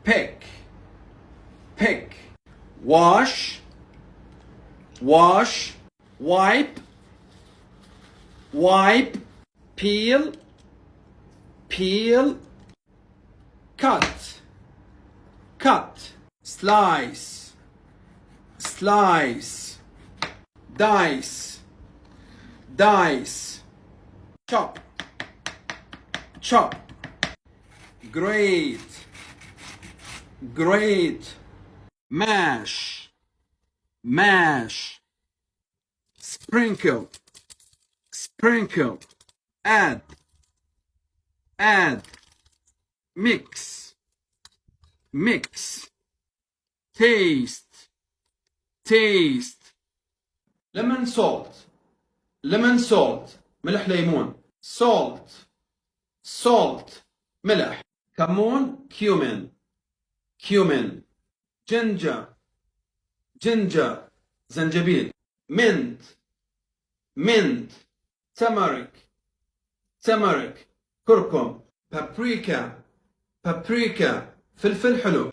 pick, pick. Wash, wash. Wipe, wipe. Peel, peel. Cut, cut. Slice, slice. Dice, dice. Chop, chop. Grate, grate. Mash, mash. Sprinkle, sprinkle. Add, add. Mix, mix. Taste, taste. Lemon salt, lemon salt. ملح ليمون. Salt, salt. ملح. كمون, cumin, cumin. Ginger, ginger. زنجبيل. Mint, mint. Turmeric, turmeric. كركم. Paprika, paprika. فلفل حلو.